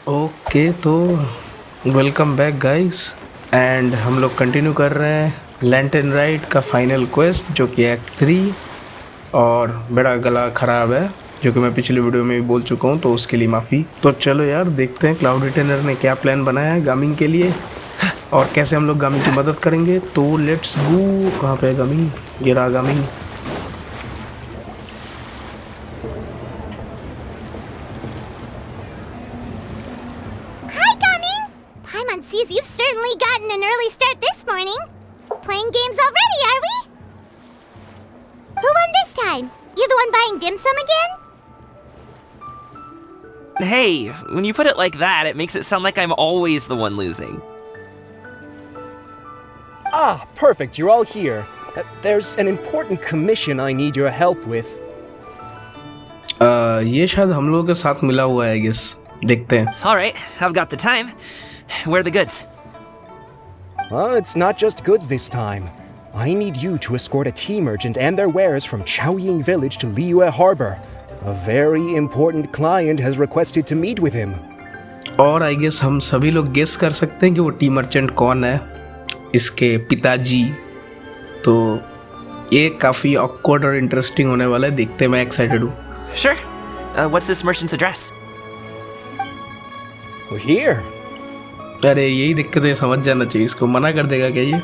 Okay तो welcome back guys and हम लोग कंटिन्यू कर रहे हैं लेंट एंड राइट का फाइनल क्वेस्ट जो कि एक्ट 3। और मेरा गला ख़राब है जो कि मैं पिछले वीडियो में भी बोल चुका हूँ, तो उसके लिए माफ़ी। तो चलो यार देखते हैं क्लाउड रिटेनर ने क्या प्लान बनाया है गामिंग के लिए और कैसे हम लोग गामिंग की मदद करेंगे। तो लेट्स गो। कहाँ पे है गामिंग? गिरा गामिंग। Sees you've certainly gotten an early start this morning. Playing games already, are we? Who won this time? You the one buying dim sum again? Hey, when you put it like that, it makes it sound like I'm always the one losing. Ah, perfect, you're all here. There's an important commission I need your help with. ये शायद हम लोगों के साथ मिला हुआ है, I guess. देखते हैं. Alright, I've got the time. Where are the goods? It's not just goods this time. I need you to escort a tea merchant and their wares from Chaoying village to Liyue Harbor. A very important client has requested to meet with him. और I guess हम सभी लोग guess कर सकते हैं कि वो T merchant कौन है, इसके पिताजी। तो ये काफ़ी awkward और इंटरेस्टिंग होने वाला है, देखते हैं। मैं एक्साइटेड हूँ। Sure. What's this merchant's address? Here. अरे यही दिक्कत है, समझ जाना चाहिए। इसको मना कर देगा क्या ये?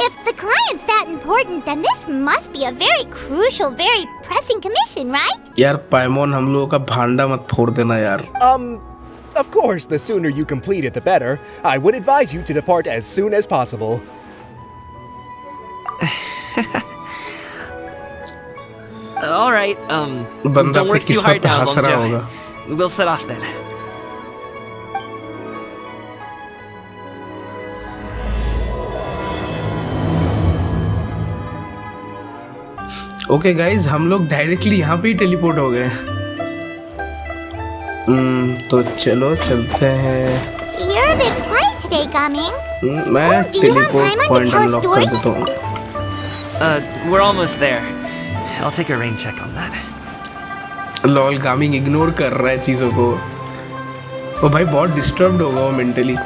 If the client's that important, then this must be a very crucial, very pressing commission, right? यार पाइमोन, हम लोगों का भांडा मत फोड़ देना यार। Of course, the sooner you complete it, the better. I would advise you to depart as soon as possible. All right, don't work too hard now, Bonjo. We'll set off then. Okay guys, हम लोग directly यहाँ पे ही teleport हो गए। तो चलो चलते हैं। You're a bit quiet today, Gaming. मैं टेलीपोर्ट पॉइंट अनलॉक कर देता हूँ। We're almost there. I'll take a rain check on that. Lol, Gaming ignore कर रहा है चीज़ों को। वो भाई बहुत डिस्टर्ब्ड होगा वो मेंटली।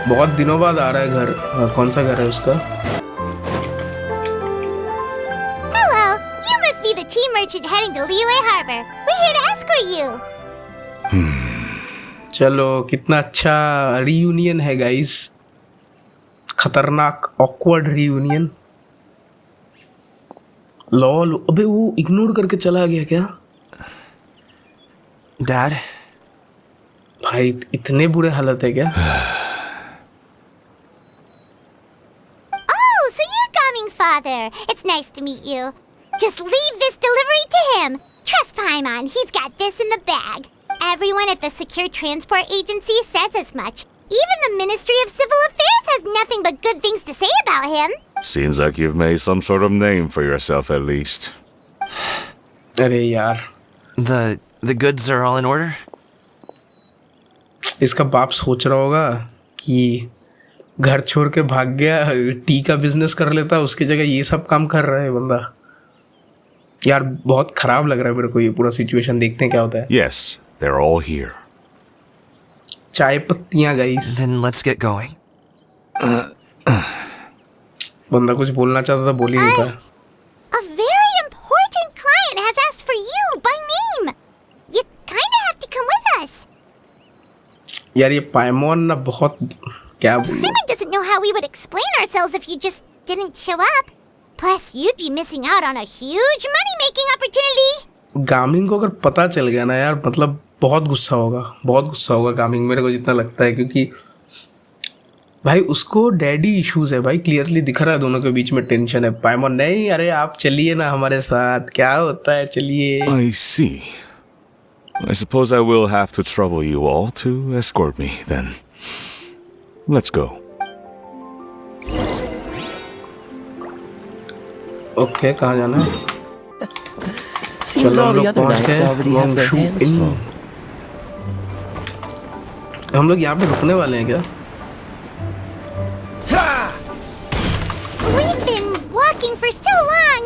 बहुत दिनों बाद आ रहा है घर। कौन सा घर है उसका? Hello, you must be the tea merchant heading to Liyue Harbor. We're here to escort you. चलो, कितना अच्छा रीयूनियन है गाइस। खतरनाक ऑकवर्ड रीयूनियन। लॉल, अबे वो इग्नोर करके चला गया क्या? Dad? भाई इतने बुरे हालत है क्या? Oh, so you're Gaming's father. It's nice to meet you. Just leave this delivery to him. Trust Paimon, he's got this in the bag. Everyone at the Secure Transport Agency says as much. Even the Ministry of Civil Affairs has nothing but good things to say about him. Seems like you've made some sort of name for yourself at least. अरे यार, The goods are all in order? इसका बाप सोच रहा होगा कि घर छोड़ के भाग गया, टी का बिजनेस कर लेता, उसकी जगह ये सब काम कर रहा है बंदा। यार बहुत खराब लग रहा है मेरे को ये पूरा सिचुएशन। देखते हैं क्या होता है। Yes, they're all here. चाय पत्तियां guys. Then let's get going. बंदा कुछ बोलना चाहता था, बोल ही नहीं पाया। A very important client has asked for you by name. You kind of have to come with us. यार ये पाइमोन ना बहुत, क्या बोलूं। Paimon doesn't know how we would explain ourselves if you just didn't show up. Plus, you'd be missing out on a huge money-making opportunity. गामिंग को अगर पता चल गया ना यार, मतलब बहुत गुस्सा होगा, बहुत गुस्सा होगा गामिंग, मेरे को जितना लगता है। क्योंकि भाई उसको डैडी इश्यूज है भाई, क्लियरली दिख रहा है। दोनों के बीच में टेंशन है। पाइमोन, नहीं अरे आप चलिए ना हमारे साथ, क्या होता है, चलिए। I see. I suppose I will have to trouble you all to escort me then. Let's go. Okay, कहाँ जाना है? Seems all the other knights already have their hands full. हम लोग यहाँ पे रुकने वाले हैं क्या? We've been walking for so long.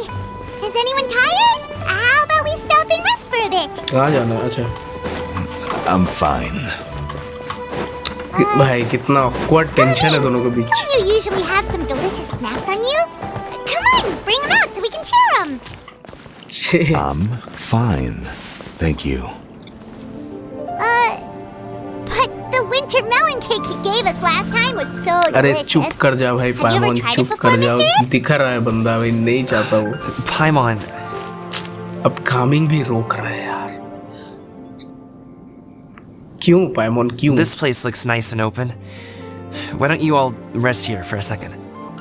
Is anyone tired? How about we stop and it. कहाँ जाना है? अच्छा I'm fine. भाई कितना awkward tension है दोनों के बीच. Don't you usually have some delicious snacks on you? Come on, bring them out so we can share them. I'm fine. Thank you. But the winter melon cake he gave us last time was so अरे delicious. चुप कर जा भाई Have you ever पाइमोन, tried it चुप before, कर जाओ. Mysterious? दिखा रहा है बंदा भाई, नहीं चाहता वो. Paimon, अब कामिंग भी रोक रहा है यार. क्यों पाइमोन क्यों? this place looks nice and open. Why don't you all rest here for a second?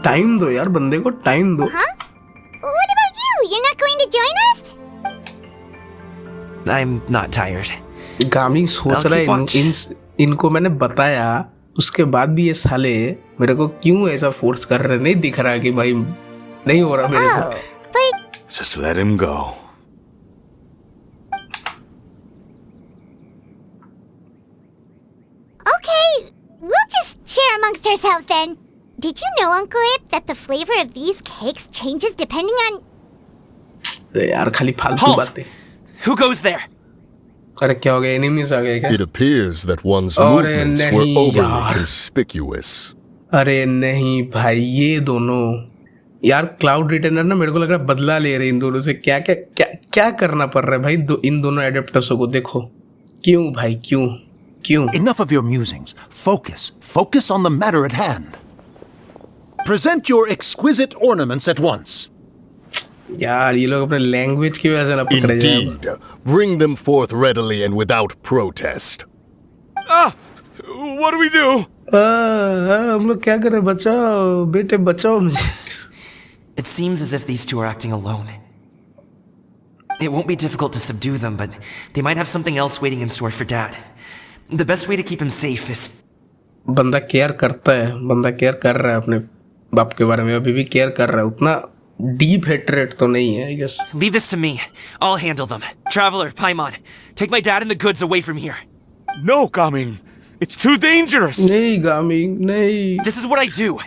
Time दो यार, बंदे को टाइम दो. Huh? What about you? You're not going to join us? I'm not tired. Kameng सोच I'll रहा keep है watch. इनको मैंने बताया, उसके बाद भी ये साले मेरे को क्यों ऐसा फोर्स कर रहे हैं? नहीं दिख रहा कि भाई नहीं हो रहा मेरे से. Oh, but Just let him go. okay, we'll just share amongst ourselves then. Did you know, Uncle Ip, that the flavor of these cakes changes depending on... यार खाली फालतू Halt! बातें. Who goes there? अरे क्या हो गया? Enemies आ गए क्या? It appears that one's अरे movements were नहीं overly यार. conspicuous. अरे नहीं भाई, ये दोनों यार क्लाउड रिटेनर ना, मेरे को लग रहा है बदला ले रहे इन दोनों से. क्या क्या क्या क्या करना पड़ रहा है भाई इन दोनों एडेप्टर्सों को. देखो क्यों भाई, क्यों क्यों? Enough of your musings. Focus. Focus on the matter at hand. Present your exquisite ornaments at once. यार ये लोग अपने लैंग्वेज की वजह से ना पकड़े जाए. Indeed. Bring them forth readily and without protest. What do we do? हम लोग क्या करें? बचाओ बेटे, बचाओ मुझे. It seems as if these two are acting alone. It won't be difficult to subdue them, but they might have something else waiting in store for Dad. The best way to keep him safe is... बंदा care करता है, बंदा care कर रहा है अपने बाप के बारे में, अभी भी केयर कर रहा है. उतना डीप हेट्रेट तो नहीं है, I guess. Leave this to me. I'll handle them. Traveler, Paimon, take my dad and the goods away from here. No, Gaming. It's too dangerous. नहीं गामिंग नहीं. This is what I do.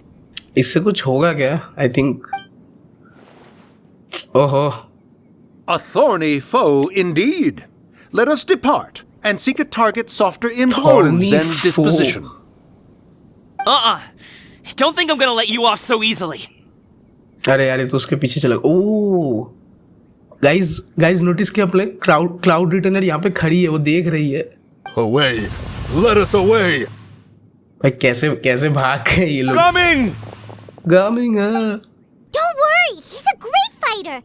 इससे कुछ होगा क्या? I think. ओहो. A thorny foe indeed. Let us depart and seek a target softer in Thorny bones and foe. disposition. Don't think I'm gonna let you off so easily. अरे यार ये तो उसके पीछे चला. ओह गाइस नोटिस किया आपने? क्लाउड रिटेनर यहाँ पे खड़ी है, वो देख रही है. Away! Let us away! भाई कैसे भाग गए ये लोग? Gaming! गामिंग Don't worry, he's a great fighter.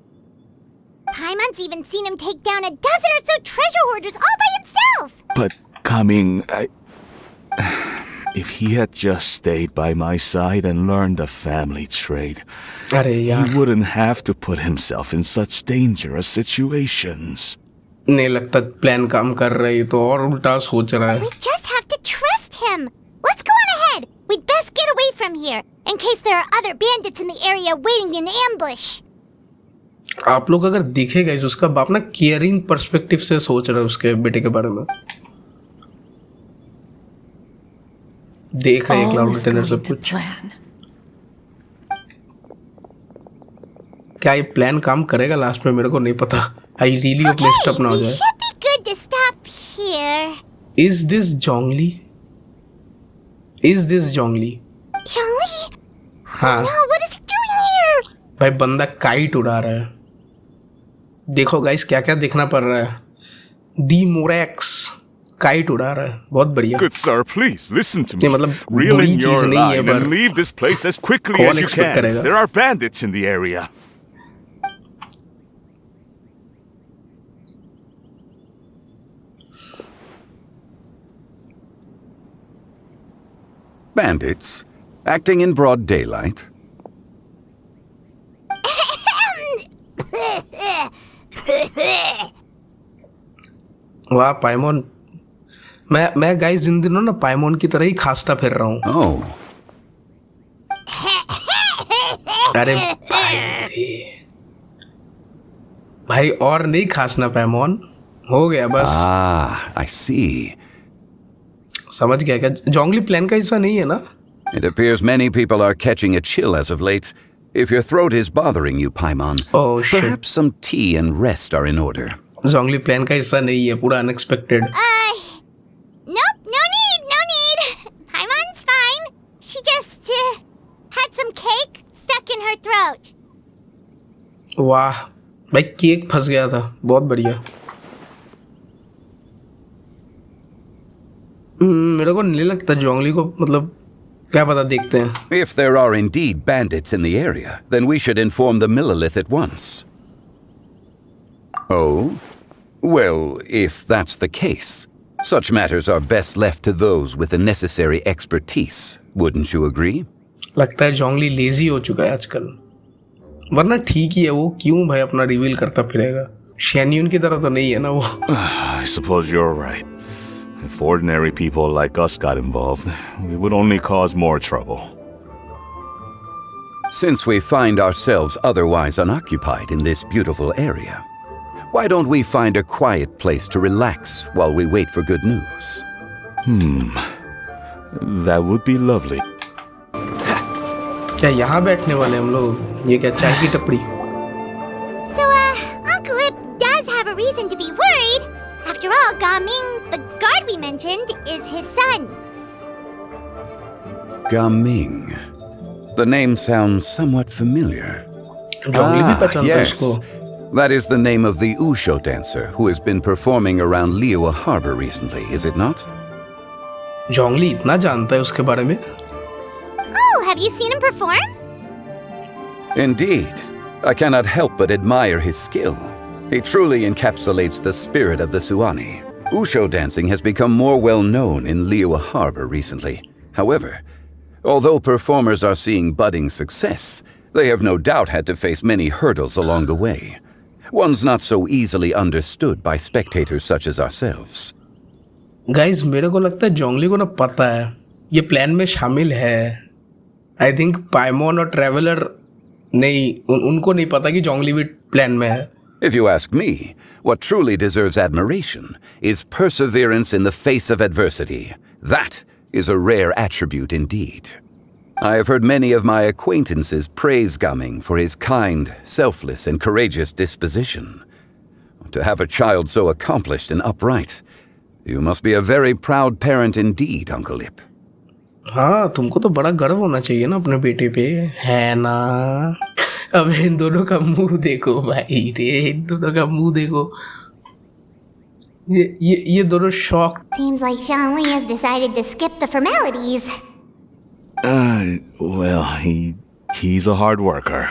Paimon's even seen him take down a dozen or so treasure hoarders all by himself. But Gaming, if he had just stayed by my side and learned the family trade, अरे he यार wouldn't have to put himself in such dangerous situations. नहीं लगता plan काम कर रही, तो और उल्टा सोच रहा है. We just have to trust him. Let's go on ahead. We'd best get away from here, in case there are other bandits in the area waiting in ambush. आप लोग अगर दिखेगा इस उसका बाप ना केयरिंग पर्सपेक्टिव से सोच रहा है उसके बेटे के बारे में. देख रहे हैं क्लाउड रिटेनर सब कुछ. क्या ये प्लान काम करेगा लास्ट में? मेरे को नहीं पता. I really hope messed up ना हो we जाए. should be good to stop here. Is this Zhongli? Yongli? हाँ No, what is he doing here? भाई बंदा काइट उड़ा रहा है. देखो गाइस क्या क्या देखना पड़ रहा है. दी मोरेक्स काइट उड़ा रहा है. बहुत बढ़िया. Good sir, please listen to me. नहीं, मतलब Reel बुरी in चीज your नहीं है, line पर and leave this place as quickly कौन as you expect can. करेगा? There are bandits in the area. Bandits? Acting in broad daylight? वाह पाइमोन. मैं गाइस इन दिनों ना पाइमोन की तरह ही खांसता फिर रहा हूँ. Oh, अरे भाई और नहीं खांसना पाइमोन. हो गया बस. I see. समझ गया क्या? जोंगली प्लान का हिस्सा नहीं है ना? It appears many people are catching a chill as of late. If your throat is bothering you, Paimon, Oh, shit. perhaps some tea and rest are in order. Zhongli plan का हिस्सा नहीं है, पूरा unexpected. Nope, no need. Paimon's fine. She just had some cake stuck in her throat. वाह भाई, cake फंस गया था, बहुत बढ़िया। मेरे को नहीं लगता जोंगली को, मतलब क्या पता, देखते हैं। If there are indeed bandits in the area, then we should inform the Millelith at once. Oh? Well, if that's the case, such matters are best left to those with the necessary expertise, wouldn't you agree? लगता है जोंगली lazy हो चुका है आजकल, वरना ठीक ही है वो, क्यों भाई अपना रिवील करता फिरेगा? शेन्यून की तरह तो नहीं है ना वो। I suppose you're right. If ordinary people like us got involved, we would only cause more trouble. Since we find ourselves otherwise unoccupied in this beautiful area, why don't we find a quiet place to relax while we wait for good news? That would be lovely. क्या यहाँ बैठने वाले हम लोग? ये क्या चाय की टपरी? So, Uncle Ip does have a reason to be worried. After all, Gaming, the guard we mentioned, is his son. Gaming. The name sounds somewhat familiar. जोंगली भी पहचानता है Yes. उसको। That is the name of the Usho dancer who has been performing around Liyue Harbor recently, is it not? जोंगली इतना जानता है उसके बारे में? Oh, have you seen him perform? Indeed. I cannot help but admire his skill. He truly encapsulates the spirit of the Suani. Usho dancing has become more well known in Liyue Harbor recently. However, although performers are seeing budding success, they have no doubt had to face many hurdles along the way. Ones not so easily understood by spectators such as ourselves. Guys मेरे को लगता है जोंगली को ना पता है ये plan में शामिल है। आई थिंक पाइमोन और ट्रेवलर नहीं, उनको नहीं पता कि जोंगली भी प्लान में है। If you ask me, what truly deserves admiration is perseverance in the face of adversity. That is a rare attribute indeed. I have heard many of my acquaintances praise Gaming for his kind, selfless, and courageous disposition. To have a child so accomplished and upright, you must be a very proud parent indeed, Uncle Ip. हाँ, तुमको तो बड़ा गर्व होना चाहिए ना अपने बेटे पे, है ना? अब इन दोनों का मुंह देखो भाई रे, इन दोनों का मुंह देखो, ये दोनों shock. Seems like Zhongli has decided to skip the formalities. Well, he's a hard worker.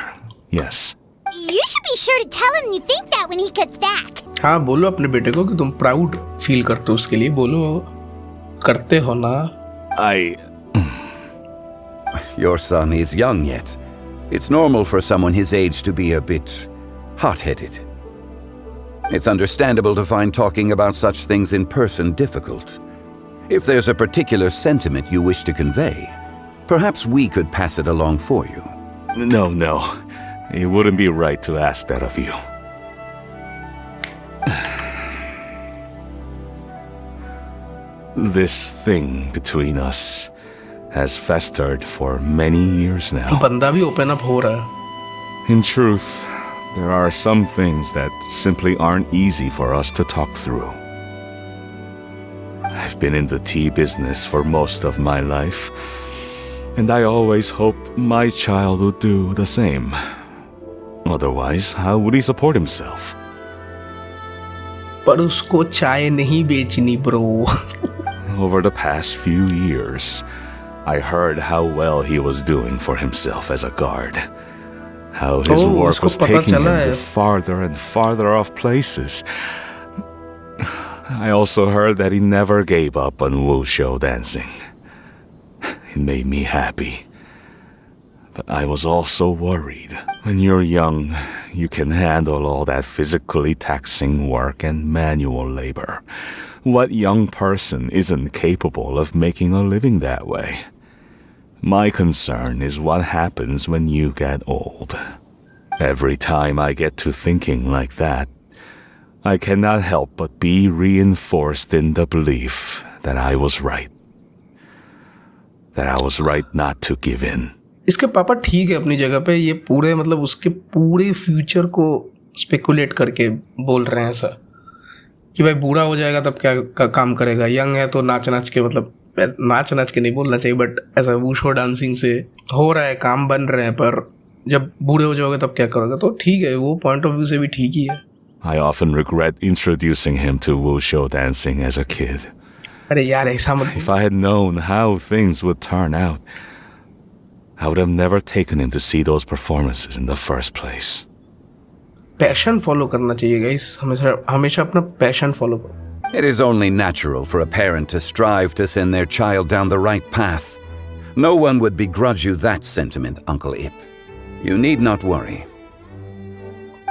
Yes. You should be sure to tell him you think that when he gets back. हाँ, बोलो अपने बेटे को कि तुम प्राउड फील करते हो उसके लिए, बोलो, करते हो ना? Your son is young yet. It's normal for someone his age to be a bit hot-headed. It's understandable to find talking about such things in person difficult. If there's a particular sentiment you wish to convey, perhaps we could pass it along for you. No. It wouldn't be right to ask that of you. This thing between us has festered for many years now. बंदा भी open up हो रहा है। In truth, there are some things that simply aren't easy for us to talk through. I've been in the tea business for most of my life, and I always hoped my child would do the same. Otherwise, how would he support himself? पर उसको चाय नहीं बेचनी bro. Over the past few years, I heard how well he was doing for himself as a guard. How his work was taking him to farther and farther off places. I also heard that he never gave up on wushou dancing. It made me happy. But I was also worried. When you're young, you can handle all that physically taxing work and manual labor. What young person isn't capable of making a living that way? My concern is what happens when you get old. Every time I get to thinking like that, I cannot help but be reinforced in the belief that I was right. That I was right not to give in. इसके पापा ठीक है अपनी जगह पे, ये पूरे मतलब उसके पूरे फ्यूचर को स्पेकुलेट करके बोल रहे हैं ऐसा। कि भाई बूढ़ा हो जाएगा तब क्या काम करेगा, यंग है तो नाच नाच के, मतलब नाच नाच के नहीं बोलना चाहिए, बट ऐसा वुशो डांसिंग से हो रहा है, काम बन रहे हैं, पर जब बूढ़े हो जाओगे तब क्या करोगे, तो ठीक है, वो पॉइंट ऑफ व्यू से भी ठीक ही है. I often regret introducing him to wushu dancing as a kid. अरे यार ऐसा मत. If I had known how things would turn out, I would have never taken him to see those performances in the first place. Passion follow करना चाहिए guys, हमेशा हमेशा अपना passion follow करो. It is only natural for a parent to strive to send their child down the right path. No one would begrudge you that sentiment, Uncle Ip. You need not worry.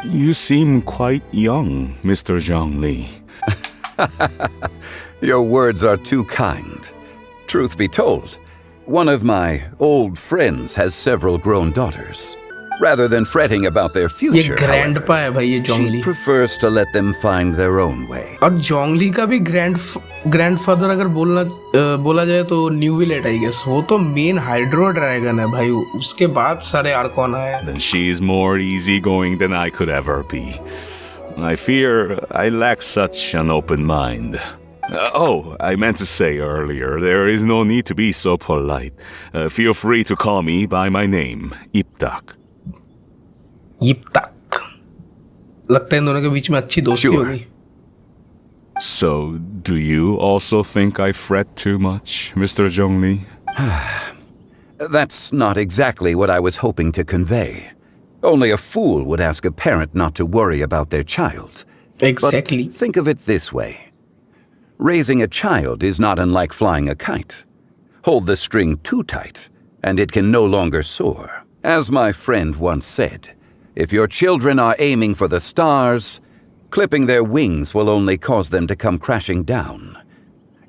You seem quite young, Mr. Zhongli. Your words are too kind. Truth be told, one of my old friends has several grown daughters. Rather than fretting about their future, ये grandpa है भाई ये she जोंगली. prefers to let them find their own way. और जोंगली का भी grandfather अगर बोला जाए तो न्यू विलेट आई गेस, वो तो मेन हाइड्रो ड्रैगन है भाई, उसके बाद सारे आर्कॉन आए. Then she's more easygoing than I could ever be. I fear I lack such an open mind. I meant to say earlier, there is no need to be so polite. Feel free to call me by my name, Iptak. तक लगता है इन दोनों के बीच में अच्छी दोस्ती हो गई. So, do you also think I fret too much, Mr. Zhongli? That's not exactly what I was hoping to convey. Only a fool would ask a parent not to worry about their child. Exactly. But think of it this way. Raising a child is not unlike flying a kite. Hold the string too tight, and it can no longer soar. As my friend once said, if your children are aiming for the stars, clipping their wings will only cause them to come crashing down.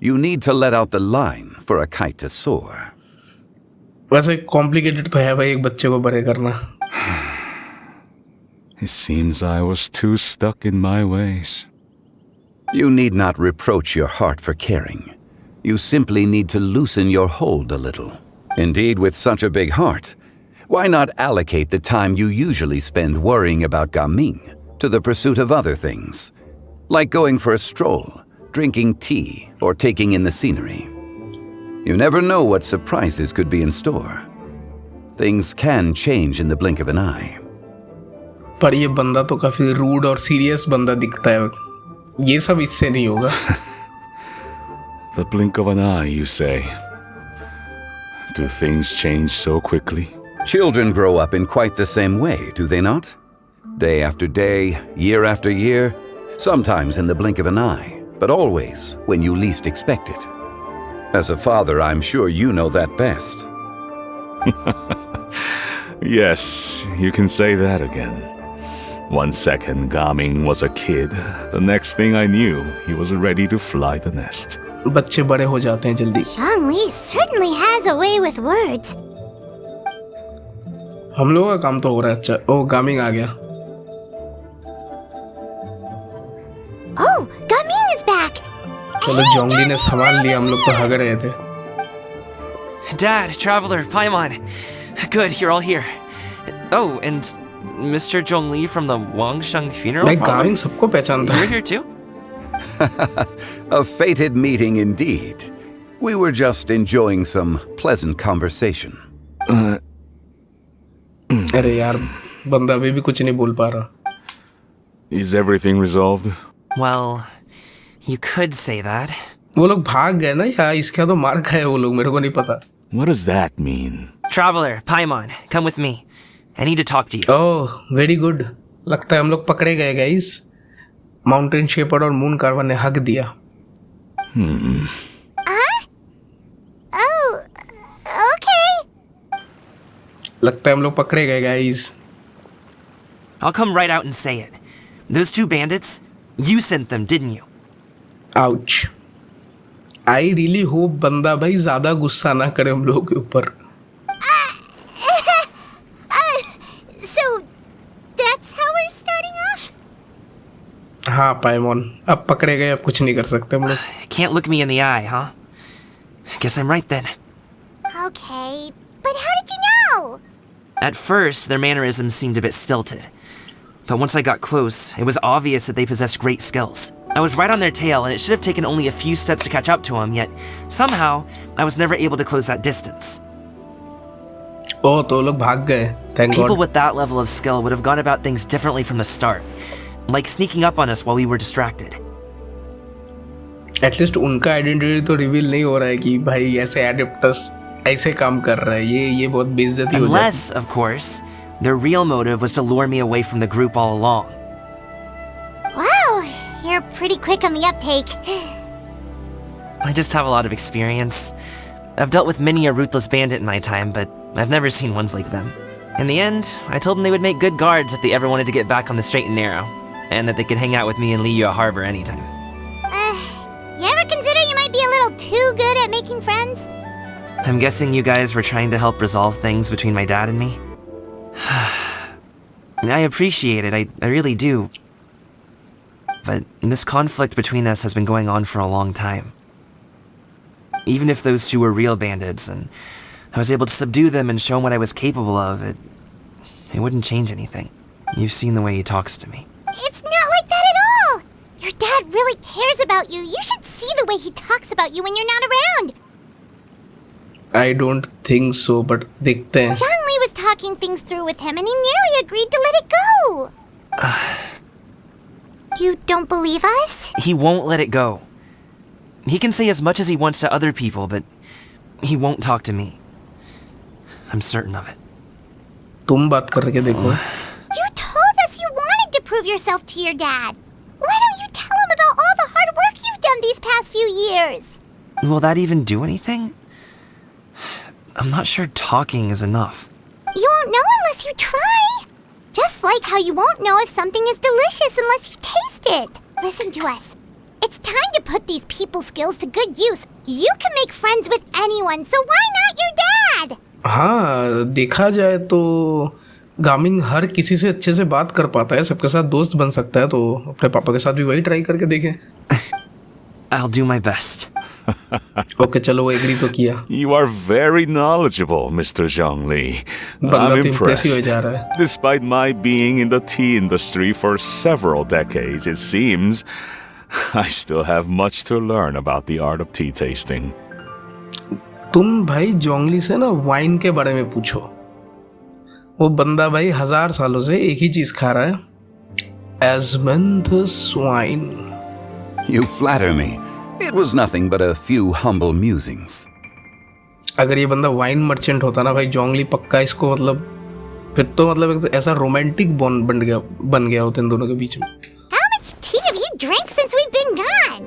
You need to let out the line for a kite to soar. वैसे complicated तो है भाई एक बच्चे को बड़े करना. It seems I was too stuck in my ways. You need not reproach your heart for caring. You simply need to loosen your hold a little. Indeed, with such a big heart, why not allocate the time you usually spend worrying about Gaming to the pursuit of other things, like going for a stroll, drinking tea, or taking in the scenery? You never know what surprises could be in store. Things can change in the blink of an eye. पर ये बंदा तो काफी rude और serious बंदा दिखता है. ये सब इससे नहीं होगा. The blink of an eye, you say? Do things change so quickly? Children grow up in quite the same way, do they not? Day after day, year after year, sometimes in the blink of an eye, but always when you least expect it. As a father, I'm sure you know that best. Yes, you can say that again. One second Gaming was a kid, the next thing I knew, he was ready to fly the nest. बच्चे बड़े हो जाते हैं जल्दी. Zhongli certainly has a way with words. हम लोगों का काम तो हो रहा है. अच्छा, ओ गामिंग आ गया. Oh, Gaming is back. चलो जोंगली ने संभाल लिया, हम लोग तो भाग रहे थे. Dad, Traveler, Paimon. Good, you're all here. Oh, and Mr. Zhongli from the Wangsheng funeral भाई parlor? गामिंग सबको पहचानता You're है. here too? A fated meeting indeed. We were just enjoying some pleasant conversation. अरे यार बंदा अभी भी कुछ नहीं बोल पा रहा. Is everything resolved? Well, you could say that. वो लोग भाग गए ना या इसका तो मार खाए वो लोग, मेरे को नहीं पता. What does that mean? Traveler, Paimon, come with me. I need to talk to you. Oh very good. लगता है हम लोग पकड़े गए गाइस. माउंटेन शेपर्ड और मून कार्वन ने हक दिया. Oh, okay. लगता है हम लोग पकड़े गए guys. I'll come right out and say it. Those two bandits, you sent them, didn't you? Ouch. I really hope बंदा भाई ज्यादा गुस्सा ना करे हम लोगों के ऊपर. So that's how we're starting off? हाँ पाइमोन, अब पकड़े गए, अब कुछ नहीं कर सकते हम लोग. Can't look me in the eye, huh? Guess I'm right then. Okay, but how did you know? At first, their mannerisms seemed a bit stilted. But once I got close, it was obvious that they possessed great skills. I was right on their tail, and it should have taken only a few steps to catch up to them, yet somehow I was never able to close that distance. Oh, तो लोग भाग गए. Thank People God. with that level of skill would have gone about things differently from the start, like sneaking up on us while we were distracted. At least उनका identity तो reveal नहीं हो रहा है कि भाई ऐसे एडेप्टस ऐसे काम कर रहा है. ये बहुत बेइज्जती हो जाती है. Unless, of course, their real motive was to lure me away from the group all along. Wow, you're pretty quick on the uptake. I just have a lot of experience. I've dealt with many a ruthless bandit in my time, but I've never seen ones like them. In the end, I told them they would make good guards if they ever wanted to get back on the straight and narrow, and that they could hang out with me in Liyue Harbor anytime. You ever consider you might be a little too good at making friends? I'm guessing you guys were trying to help resolve things between my dad and me? I appreciate it, I really do. But this conflict between us has been going on for a long time. Even if those two were real bandits, and I was able to subdue them and show them what I was capable of, it wouldn't change anything. You've seen the way he talks to me. It's not like that at all! Your dad really cares about you. You should see the way he talks about you when you're not around. I don't think so, but देखते हैं. Zhongli was talking things through with him and he nearly agreed to let it go. You don't believe us? He won't let it go. He can say as much as he wants to other people, but he won't talk to me. I'm certain of it. तुम बात करके देखो. You told us you wanted to prove yourself to your dad. Why don't you tell him about all the hard work you've done these past few years? Will that even do anything? I'm not sure talking is enough. You won't know unless you try. Just like how you won't know if something is delicious unless you taste it. Listen to us. It's time to put these people skills to good use. You can make friends with anyone, so why not your dad? हाँ, देखा जाए तो गामिंग हर किसी से अच्छे से बात कर पाता है, सबके साथ दोस्त बन सकता है, तो अपने पापा के साथ भी वही ट्राई करके देखें. I'll do my best. Okay चलो, वो एग्री तो किया. You are very knowledgeable, Mr. Zhongli. बंदा I'm तो इम्प्रेसिव हो impressed. जा रहा है. Despite my being in the tea industry for several decades, it seems I still have much to learn about the art of tea tasting. तुम भाई जोंगली से ना वाइन के बारे में पूछो. वो बंदा भाई 1000 सालों से एक ही चीज खा रहा है. Asmanthus wine. You flatter me. It was nothing but a few humble musings. अगर ये बंदा वाइन मर्चेंट होता ना भाई, जोंगली पक्का इसको मतलब फिर तो मतलब एक तो ऐसा रोमांटिक बॉन्ड बन गया होता इन दोनों के बीच में. How much tea have you drank since we've been gone?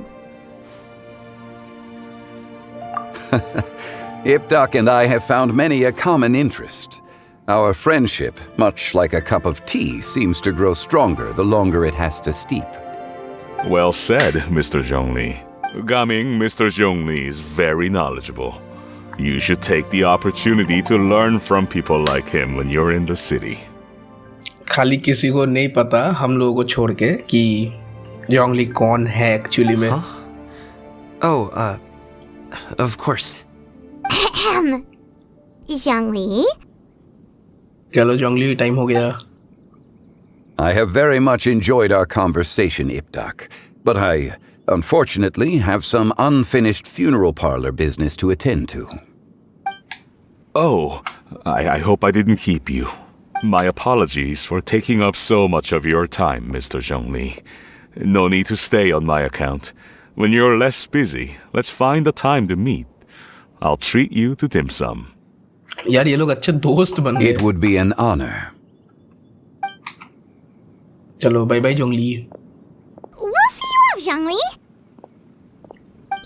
Ipdak and I have found many a common interest. Our friendship, much like a cup of tea, seems to grow stronger the longer it has to steep. Well said, Mr. Zhongli. Gaming, Mr. Zhongli is very knowledgeable. You should take the opportunity to learn from people like him when you're in the city. खाली किसी को नहीं पता हम लोगों को छोड़ के कि जोंगली कौन है एक्चुअली में. Oh, of course. Zhongli? चलो जोंगली, टाइम हो गया. I have very much enjoyed our conversation, Ipdak, but I, unfortunately, have some unfinished funeral parlor business to attend to. Oh, I hope I didn't keep you. My apologies for taking up so much of your time, Mr. Zhongli. No need to stay on my account. When you're less busy, let's find a time to meet. I'll treat you to dim sum. यार ये लोग अच्छे दोस्त बन गए. It would be an honor. चलो bye bye Zhongli. We'll see you off, Zhongli.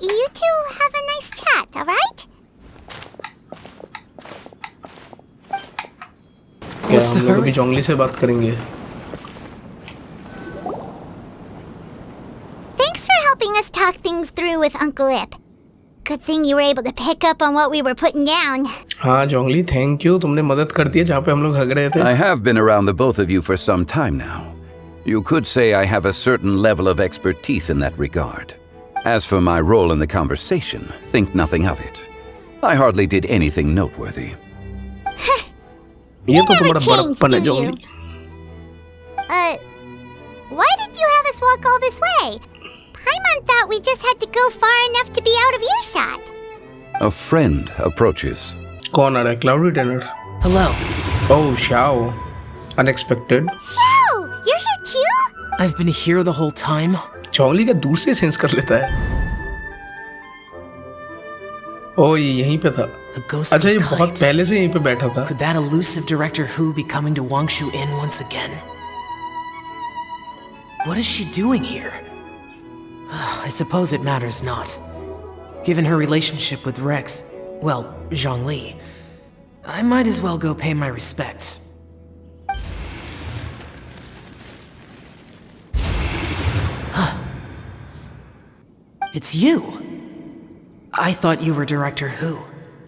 You two have a nice chat, alright? क्या हम लोग अभी जोंगली से बात करेंगे? Thanks for helping us talk things through with Uncle Ip. Good thing you were able to pick up on what we were putting down. हाँ जोंगली, thank you. तुमने मदद कर दी है जहाँ पे हम लोग हग रहे थे. I have been around the both of you for some time now. You could say I have a certain level of expertise in that regard. As for my role in the conversation, think nothing of it. I hardly did anything noteworthy. ये तो never तुम्हारा changed, बड़प्पन है did you? जोंगली. Why did you have us walk all this way? Paimon thought we just had to go far enough to be out of earshot. A friend approaches. कौन आ रहा है? Cloudy Tenor. Hello. Oh, Xiao. Unexpected. Xiao, you're here too? I've been here the whole time. चौंगली का दूर से sense कर लेता है. ओ ये यहीं पे था. A ghost अच्छा of ये a बहुत kite. पहले से यहीं पे बैठा था. Could that elusive Director Hu be coming to Wangshu Inn once again? What is she doing here? I suppose it matters not. Given her relationship with Rex, well, Zhongli, I might as well go pay my respects. It's you! I thought you were Director Hu.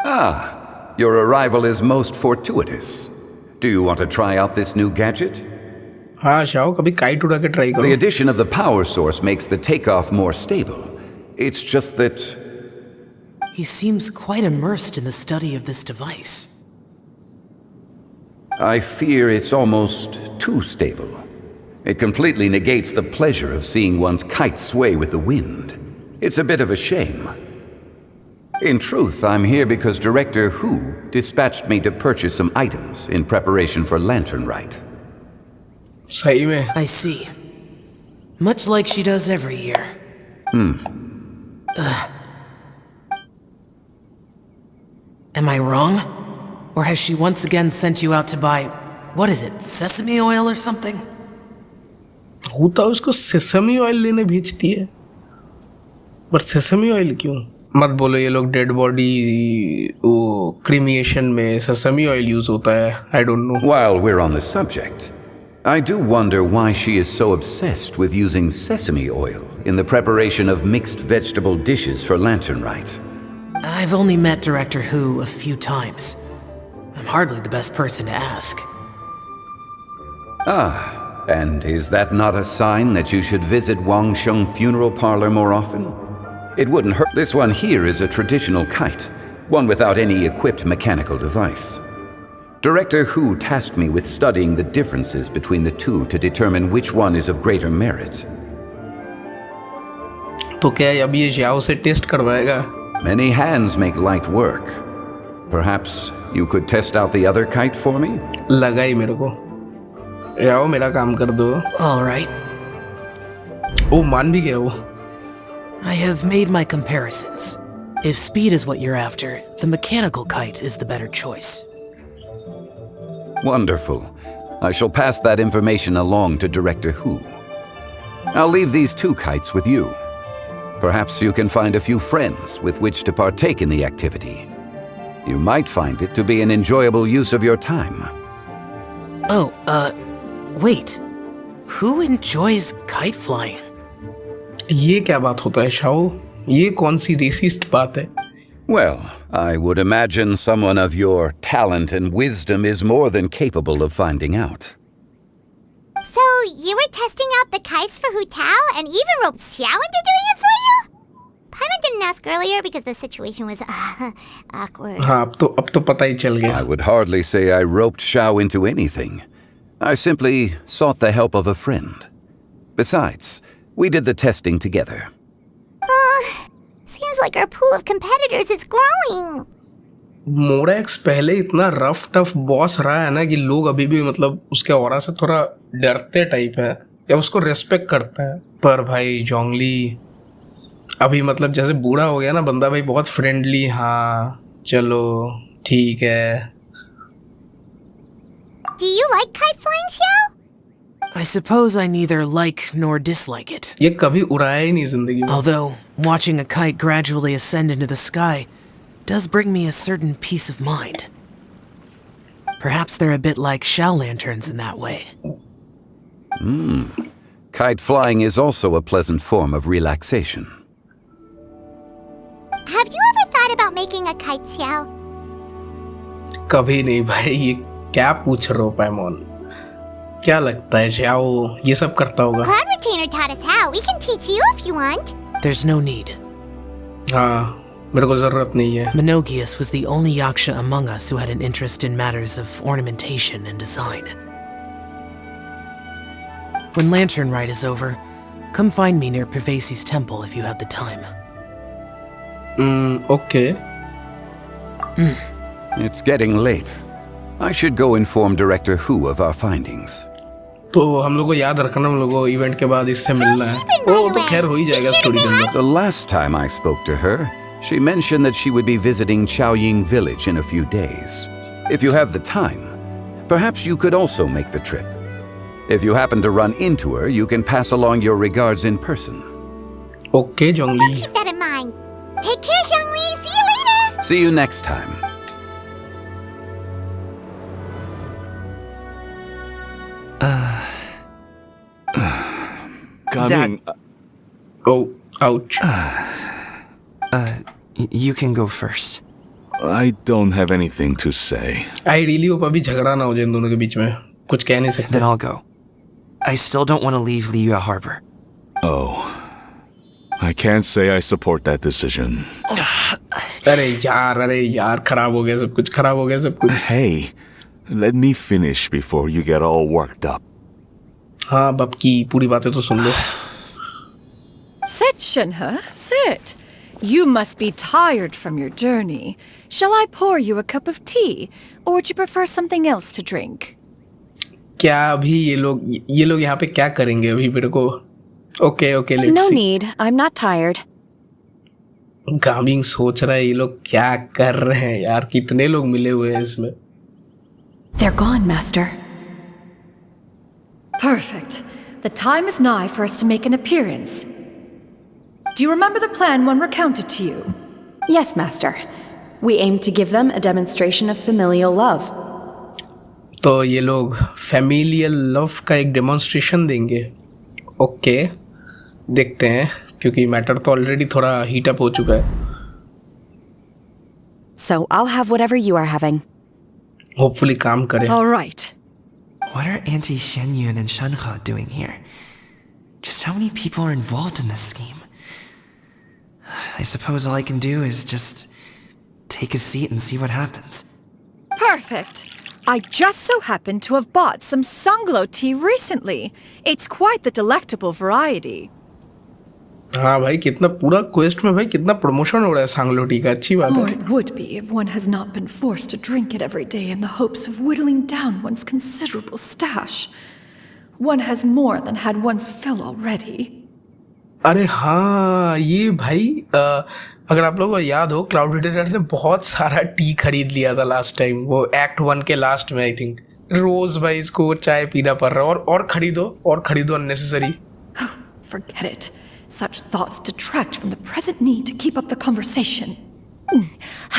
Ah, your arrival is most fortuitous. Do you want to try out this new gadget? हाँ Shao कभी kite उड़ा के try करो. The addition of the power source makes the takeoff more stable. It's just that... He seems quite immersed in the study of this device. I fear it's almost too stable. It completely negates the pleasure of seeing one's kite sway with the wind. It's a bit of a shame. In truth, I'm here because Director Hu dispatched me to purchase some items in preparation for Lantern Rite. सही में. I see. Much like she does every year. Am I wrong? Or has she once again sent you out to buy, what is it, sesame oil or something? होता उसको sesame oil लेने भेजती है. पर sesame oil क्यों? मत बोलो ये लोग डेड बॉडी वो क्रीमिएशन में सेसमी ऑयल यूज होता है. I don't know. While we're on the subject, I do wonder why she is so obsessed with using sesame oil in the preparation of mixed vegetable dishes for Lantern Rite. I've only met Director Hu a few times. I'm hardly the best person to ask. Ah, and is that not a sign that you should visit Wangsheng Funeral Parlor more often? It wouldn't hurt. This one here is a traditional kite, one without any equipped mechanical device. Director Hu tasked me with studying the differences between the two to determine which one is of greater merit. तो क्या अब ये ज़्याओ से test करवाएगा? Many hands make light work. Perhaps you could test out the other kite for me? लगा ही मेरे को. ज़्याओ मेरा काम कर दो. All right. ओ मान भी गया वो. I have made my comparisons. If speed is what you're after, the mechanical kite is the better choice. Wonderful. I shall pass that information along to Director Hu. I'll leave these two kites with you. Perhaps you can find a few friends with which to partake in the activity. You might find it to be an enjoyable use of your time. Oh, wait. Who enjoys kite flying? ये क्या बात होता है Shao? ये कौन सी resist बात है? Well, I would imagine someone of your talent and wisdom is more than capable of finding out. So, you were testing out the kites for Hu Tao and even roped Xiao into doing it for you? Paimon didn't ask earlier because the situation was awkward. हाँ अब तो पता ही चल गया. I would hardly say I roped Xiao into anything. I simply sought the help of a friend. Besides, we did the testing together. Seems like our pool of competitors is growing. मोरेक्स पहले इतना rough tough boss रहा है ना कि लोग अभी भी मतलब उसके ऑरा से थोड़ा डरते टाइप है या उसको रेस्पेक्ट करते हैं. पर भाई जोंगली अभी मतलब जैसे बूढ़ा हो गया ना बंदा भाई बहुत फ्रेंडली. हाँ चलो ठीक है. Do you like kite flying, Xiao? I suppose I neither like nor dislike it. ये कभी उड़ाया ही नहीं जिंदगी में. Although, watching a kite gradually ascend into the sky does bring me a certain peace of mind. Perhaps they're a bit like shell lanterns in that way. Kite flying is also a pleasant form of relaxation. Have you ever thought about making a kite, Xiao? कभी नहीं भाई. ये क्या पूछ रहे हो पैमोन? क्या लगता है ज़्याओ ये सब करता होगा? Cloud Retainer taught us how. We can teach you if you want. There's no need. हाँ मेरे को ज़रूरत नहीं है. Minogius was the only yaksha among us who had an interest in matters of ornamentation and design. When Lantern Rite is over, Come find me near Pervasi's temple if you have the time. Okay. It's getting late. I should go inform Director Hu of our findings. तो हम लोग को याद रखना, हम लोग को event के बाद इससे मिलना है। वो तो खैर हो ही जाएगा स्टोरी के अंदर। The last time I spoke to her, she mentioned that she would be visiting Chaoying Village in a few days. If you have the time, perhaps you could also make the trip. If you happen to run into her, you can pass along your regards in person. Okay, Zhongli. I'll keep that in mind. Take care, Zhongli. See you later. See you next time. Coming. Oh, ouch. You can go first. I don't have anything to say. I really hope अभी झगड़ा ना हो जाए इन दोनों के बीच में। कुछ कह नहीं सकते। Then I'll go. I still don't want to leave Liyue Harbor. Oh. I can't say I support that decision. अरे यार खराब हो गया सब कुछ, खराब हो गया सब कुछ। Hey, let me finish before you get all worked up. हाँ बाप की पूरी बातें तो सुन लो। Sit, Shinhe, sit. You must be tired from your journey. Shall I pour you a cup of tea, or would you prefer something else to drink? क्या अभी ये लोग यहाँ पे क्या करेंगे अभी मेरे को? Okay, let's No see. need. I'm not tired. गामिंग सोच रहा है ये लोग क्या कर रहे हैं यार, कितने लोग मिले हुए हैं इसमें। They're gone, Master. Perfect. The time is nigh for us to make an appearance. Do you remember the plan one recounted to you? Yes, Master. We aim to give them a demonstration of familial love. तो ये लोग familial love का एक demonstration देंगे। Okay, देखते हैं क्योंकि matter तो ऑलरेडी थोड़ा हीट अप हो चुका है। So I'll have whatever you are having. Hopefully काम करे। All right. What are Auntie Xianyun and Shanhe doing here? Just how many people are involved in this scheme? I suppose all I can do is just take a seat and see what happens. Perfect. I just so happen to have bought some sunglow tea recently. It's quite the delectable variety. हाँ भाई, कितना पूरा quest में भाई कितना promotion हो रहा है सांगलोटी का, अच्छी बात Or है। it would be if one has not been forced to drink it every day in the hopes of whittling down one's considerable stash. One has more than had one's fill already. अरे हाँ, ये भाई अगर आप लोगों को याद हो, क्लाउड हिडर ने बहुत सारा टी खरीद लिया था लास्ट टाइम, वो एक्ट 1 के लास्ट में आई थिंक। रोज भाई इसको चाय पीना पड़ रहा है और खरीदो unnecessary. Forget it. Such thoughts detract from the present need to keep up the conversation.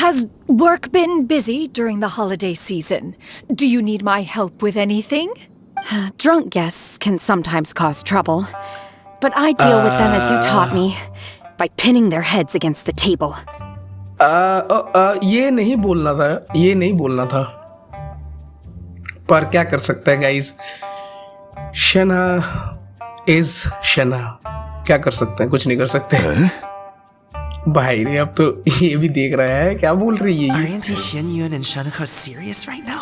Has work been busy during the holiday season? Do you need my help with anything? Drunk guests can sometimes cause trouble, but I deal with them as you taught me, by pinning their heads against the table. ये नहीं बोलना था, पर क्या कर सकता है guys, शना is शना, क्या कर सकते हैं, कुछ नहीं कर सकते। भाई रे अब तो ये भी देख रहा है क्या बोल रही है Are ये। Auntie Xianyun and Shanhe serious right now?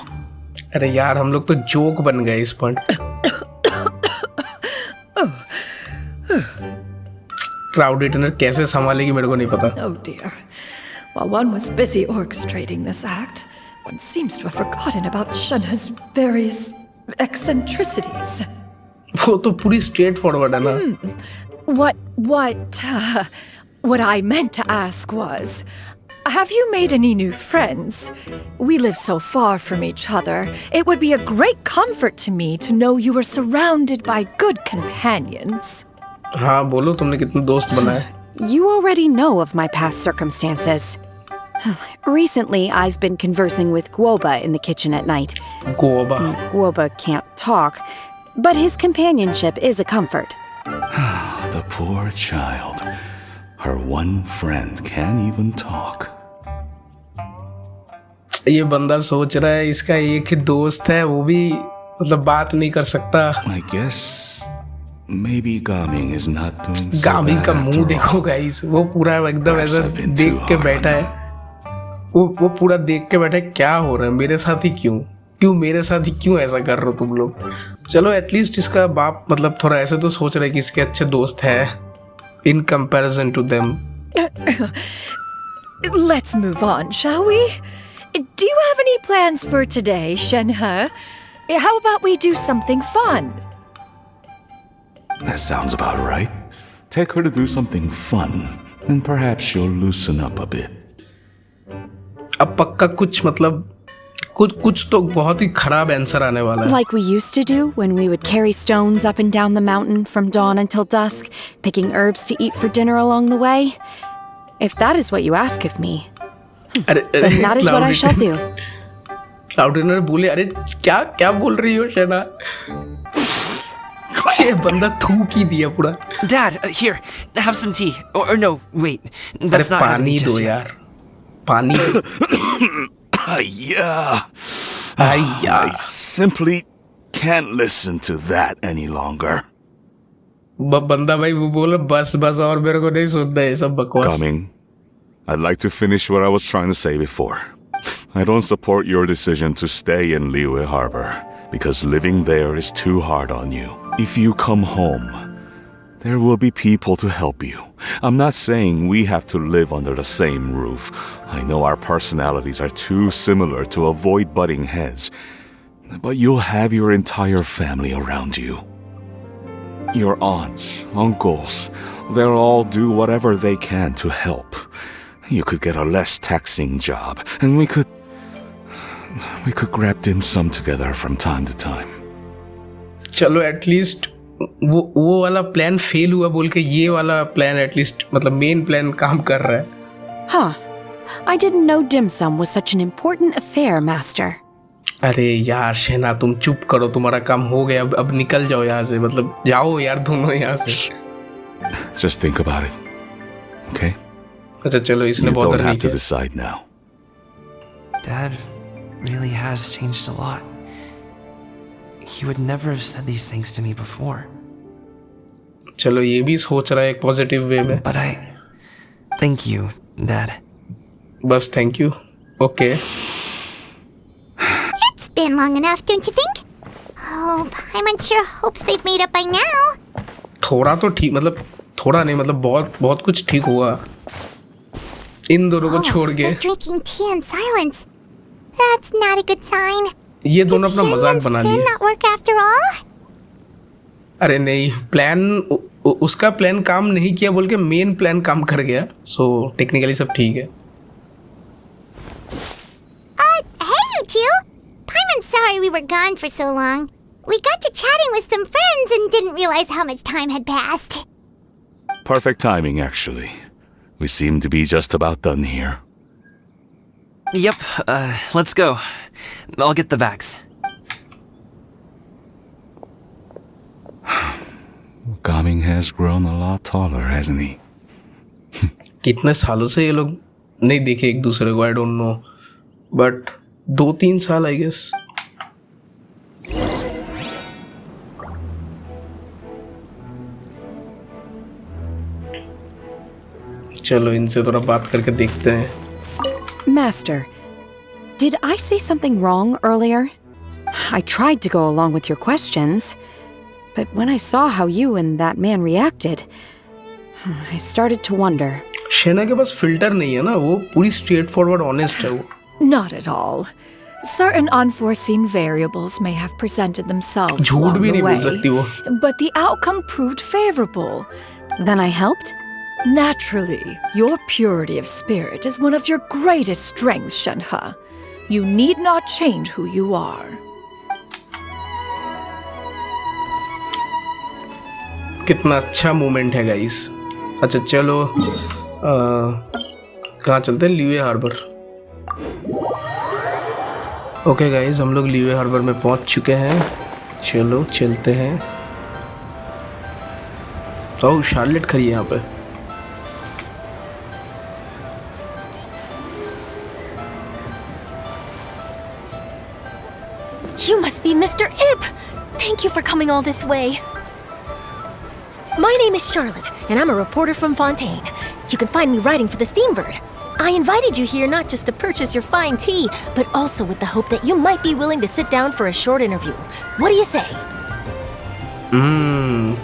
अरे यार हम लोग तो जोक बन गए इस पॉइंट। क्राउड रिटर्नर कैसे संभालेगी मेरे को नहीं पता। Oh dear. While one was busy orchestrating this act, one seems to have forgotten about Shanhe's various eccentricities. वो तो पूरी स्ट्रेट फॉरवर्ड है ना। What I meant to ask was, have you made any new friends? We live so far from each other. It would be a great comfort to me to know you were surrounded by good companions. हाँ बोलो, तुमने कितने दोस्त बनाए? You already know of my past circumstances. Recently, I've been conversing with Guoba in the kitchen at night. Guoba can't talk, but his companionship is a comfort. The poor child. Her one friend can't even talk. ये बंदा सोच रहा है इसका एक ही दोस्त है, वो भी मतलब बात नहीं कर सकता। I guess maybe Gaming is not doing so गामिंग bad का after मुंह देखो all. गाइस, वो पूरा एकदम Perhaps ऐसा I've been देख too के hard बैठा on है। वो पूरा देख के बैठा है, क्या हो रहा है मेरे साथ ही क्यों क्यों मेरे साथ ही क्यों ऐसा कर रहे हो तुम लोग? चलो एटलीस्ट इसका बाप मतलब थोड़ा ऐसे तो सोच रहे कि इसके अच्छे दोस्त हैं in comparison to them. Let's move on, shall we? Do you have any plans for today, Shenhe? How about we do something fun? That sounds about right. Take her to do something fun, and perhaps she'll loosen up a bit. अब पक्का कुछ मतलब कुछ तो बहुत ही खराब answer आने वाला है. Like we used to do when we would carry stones up and down the mountain from dawn until dusk, picking herbs to eat for dinner along the way. If that is what you ask of me, then that is what I shall do. क्लाउडिनर बोले अरे क्या बोल रही हो शेना? ये बंदा थूक ही दिया पूरा. Dad, here, have some tea. Or no, wait. That's not पानी दो यार. पानी दो. Yeah. I simply can't listen to that any longer. बंदा भाई वो बोला बस और मेरे को नहीं सुनना है सब बकवास. Coming. I'd like to finish what I was trying to say before. I don't support your decision to stay in Liyue Harbor because living there is too hard on you. If you come home, there will be people to help you. I'm not saying we have to live under the same roof. I know our personalities are too similar to avoid butting heads. But you'll have your entire family around you. Your aunts, uncles, they'll all do whatever they can to help. You could get a less taxing job, and we could grab dim sum together from time to time. चलो at least वो वाला plan fail हुआ बोल के ये वाला plan at least मतलब main plan काम कर रहा है. Huh. I didn't know dim sum was such an important affair, Master. अरे यार शेना तुम चुप करो, तुम्हारा काम हो गया, अब निकल जाओ यहाँ से, मतलब जाओ यार दोनों यहाँ से. Just think about it, okay? अच्छा चलो इसने You बहुत don't नहीं have to किया. decide now. Dad really has changed a lot. He would never have said these things to me before. चलो ये भी सोच रहा है एक पॉजिटिव वे में. But I thank you, Dad. बस thank you. Okay. It's been long enough, don't you think? Oh, Paimon sure hopes they've made up by now. थोड़ा तो ठीक मतलब थोड़ा नहीं मतलब बहुत कुछ ठीक हुआ इन दोनों को छोड़ के. They're drinking tea in silence. That's not a good sign. ये दोनों अपना मजाक बना लिए. Did not work after all? अरे नहीं प्लान उसका प्लान काम नहीं किया बोल के मेन प्लान काम कर गया. सो टेक्निकली सब ठीक है. Hey you two! Paimon's sorry we were gone for so long. We got to chatting with some friends and didn't realize how much time had passed. Perfect timing, actually. We seem to be just about done here. Yep, let's go. I'll get the bags. Gaming has grown a lot taller, hasn't he? कितने सालों से ये लोग नहीं देखे एक दूसरे को. आई डोंट नो बट 2-3 साल आई गेस. चलो इनसे थोड़ा बात करके देखते हैं. Master, did I say something wrong earlier? I tried to go along with your questions, but when I saw how you and that man reacted, I started to wonder. शेना के pass filter नहीं है ना, वो पूरी straight forward honest है वो. Not at all. Certain unforeseen variables may have presented themselves झूठ along भी the नहीं way, बोल सकती वो. but the outcome proved favorable. Then I helped? Naturally, your purity of spirit is one of your greatest strengths, Shenhe. You need not change who you are. कितना अच्छा moment है guys. अच्छा चलो कहाँ चलते हैं? Leeway harbour. ओके गाइस हम लोग लीवे हार्बर में पहुंच चुके हैं. चलो चलते हैं. ओह शार्लेट खड़ी है यहाँ पे. You must be Mr. Ip! Thank you for coming all this way. My name is Charlotte, and I'm a reporter from Fontaine. You can find me writing for the Steambird. I invited you here not just to purchase your fine tea, but also with the hope that you might be willing to sit down for a short interview. What do you say?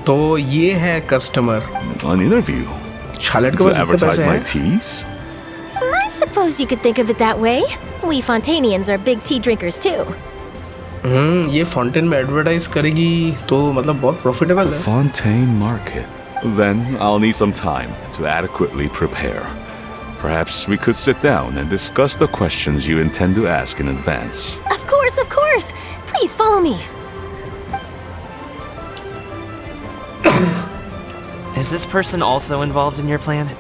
तो ये है customer. An interview? Shalet के To पास इतने advertise पैसे my हैं. teas? I suppose you could think of it that way. We Fontanians are big tea drinkers too. ये fountain में advertise करेगी तो मतलब बहुत प्रॉफिटेबल है. Fontaine Market. Then I'll need some time to adequately prepare. Perhaps we could sit down and discuss the questions you intend to ask in advance. Of course, of course. Please follow me. Is this person also involved in your plan?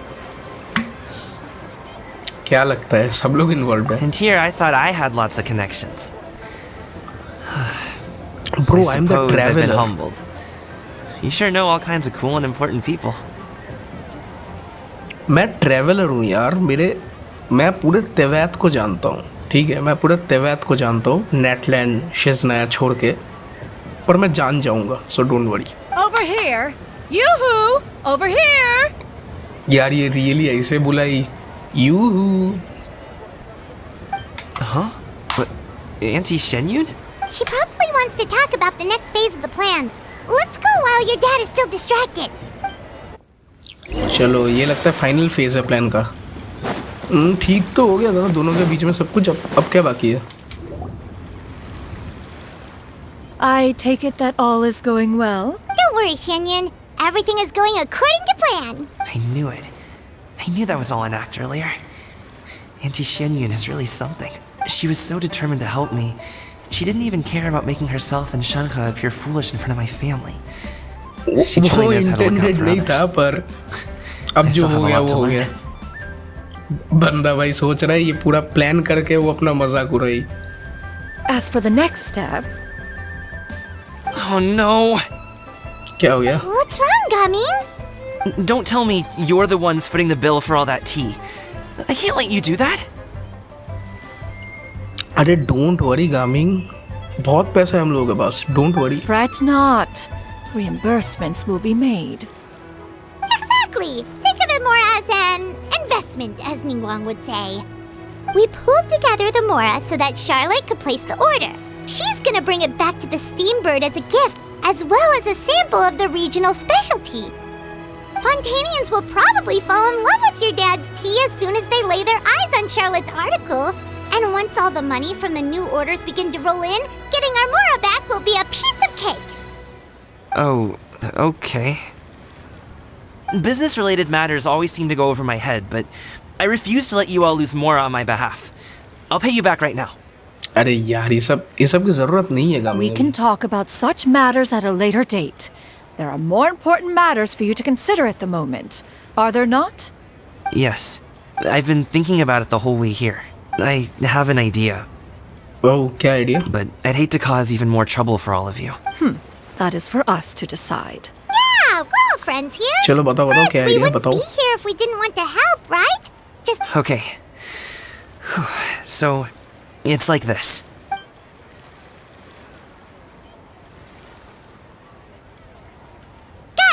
क्या लगता है सब लोग involve है. And here I thought I had lots of connections. Bro, I I'm the suppose I've been traveler. humbled. You sure know all kinds of cool and important people. मैं traveller हूँ यार. मैं पूरे तेवैत को जानता हूँ. ठीक है, मैं पूरे तेवैत को जानता हूँ, नेटलैंड शिजनाया छोड़ के. पर मैं जान जाऊँगा, so don't worry. Over here! Yoo-hoo! Over here! यार ये रियली ऐसे बुलाई. यूहू. Huh? What? Auntie Shenyun? She probably wants to talk about the next phase of the plan. Let's go while your dad is still distracted. चलो, ये लगता है final phase है plan का. ठीक तो हो गया था ना दोनों के बीच में सब कुछ. अब क्या बाकी है? I take it that all is going well? Don't worry, Shenyun. Everything is going according to plan. I knew it. I knew that was all an act earlier. Auntie Shenyun is really something. She was so determined to help me. She didn't even care about making herself and Shanka appear foolish in front of my family. She वो truly knows how to look out intended for नहीं था, others. पर अब I जो still have हो a गया lot वो to हो learn. गया. बंदा भाई सोच रहा है ये पूरा प्लान करके वो अपना मजाक उड़ाई. As for the next step, Oh no! क्या हो गया? What's wrong, Gaming? Don't tell me you're the ones footing the bill for all that tea. I can't let you do that. अरे डोंट वरी गामिंग, बहुत पैसा है हम लोगों के पास. Don't worry. fret not. Reimbursements will be made. Exactly. Think of it more as an investment, as Ningguang would say. We pooled together the Mora so that Charlotte could place the order. She's gonna bring it back to the Steambird as a gift, as well as a sample of the regional specialty. Fontanians will probably fall in love with your dad's tea as soon as they lay their eyes on Charlotte's article. And once all the money from the new orders begin to roll in, getting our Mora back will be a piece of cake. Oh, okay. Business-related matters always seem to go over my head, but I refuse to let you all lose more on my behalf. I'll pay you back right now. अरे यार ये सब की जरूरत नहीं है गामिंग. We can talk about such matters at a later date. There are more important matters for you to consider at the moment. Are there not? Yes. I've been thinking about it the whole way here. I have an idea. Oh, क्या idea? But I'd hate to cause even more trouble for all of you. That is for us to decide. Yeah, we're all friends here. चलो बताओ Plus, क्या we idea wouldn't बताओ. be here if we didn't want to help, right? Just Okay. Whew. So, it's like this.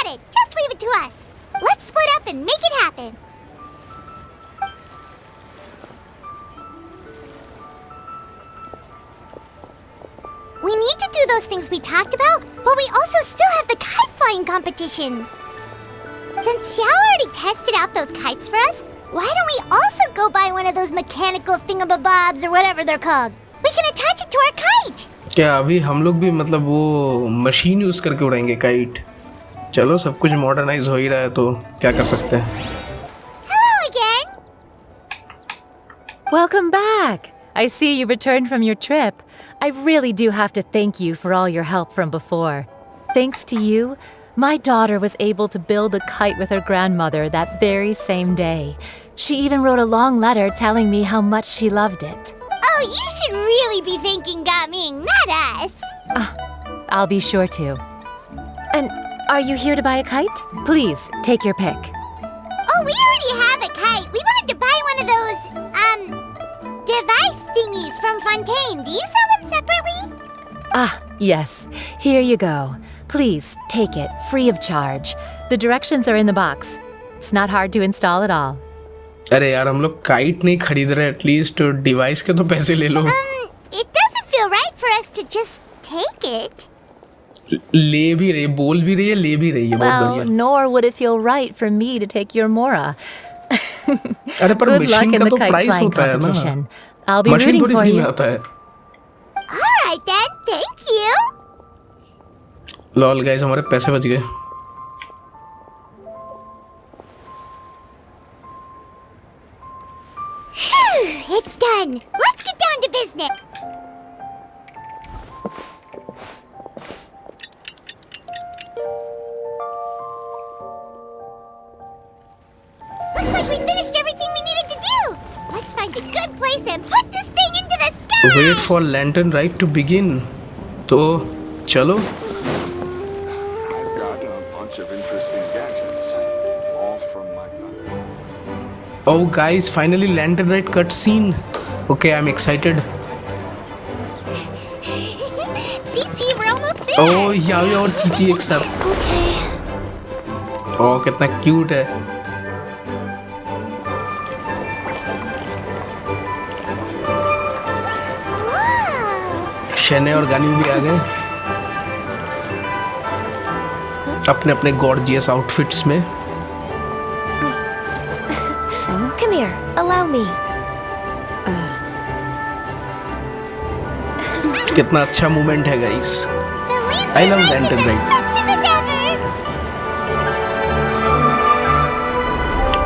got it. Just leave it to us. Let's split up and make it happen. We need to do those things we talked about, but we also still have the kite flying competition. Since Xiao already tested out those kites for us, why don't we also go buy one of those mechanical thingamabobs or whatever they're called? We can attach it to our kite. क्या अभी हम लोग भी मतलब वो machine use करके उड़ाएंगे kite? चलो सब कुछ मॉडर्नाइज हो ही रहा है तो क्या कर सकते हैं. Hello again. Welcome back! I see you returned from your trip. I really do have to thank you for all your help from before. Thanks to you, my daughter was able to build a kite with her grandmother that very same day. She even wrote a long letter telling me how much she loved it. Oh, you should really be thanking Gaming, not us. I'll be sure to. And are you here to buy a kite? Please, take your pick. Oh, we already have a kite. We wanted to buy one of those, device thingies from Fontaine. Do you sell them separately? Ah, yes. Here you go. Please, take it, free of charge. The directions are in the box. It's not hard to install at all. अरे यार हम लोग kite नहीं खरीद रहे, at least device के तो पैसे ले लो। It doesn't feel right for us to just take it. ले भी रही, बोल भी रही है, ले भी रही है, बहुत Well, बढ़िया। nor would it feel right for me to take your Mora. अरे पर Good luck मशीन in का the तो kite प्राइस flying होता है ना, competition. I'll be machine rooting थोड़ी for फ्री में you. आता है। All right then, thank you. Lol guys, हमारे पैसे बच गए। It's done. Let's get down to business. Looks like we finished everything we needed to do. Let's find a good place and put this thing into the sky. Wait for lantern rite to begin. तो चलो। I've got a bunch of interesting gadgets, all from my time. Oh guys, finally lantern rite cutscene. Okay, I'm excited. Chi-Chi, we're almost there. Oh, यावी और चीची एक साथ। Okay. Oh, कितना cute है। Wow. शने और गानी भी आ गए अपने अपने गॉर्जियस आउटफिट्स में। Come here, allow me. कितना अच्छा मूवमेंट है guys. I love lantern right.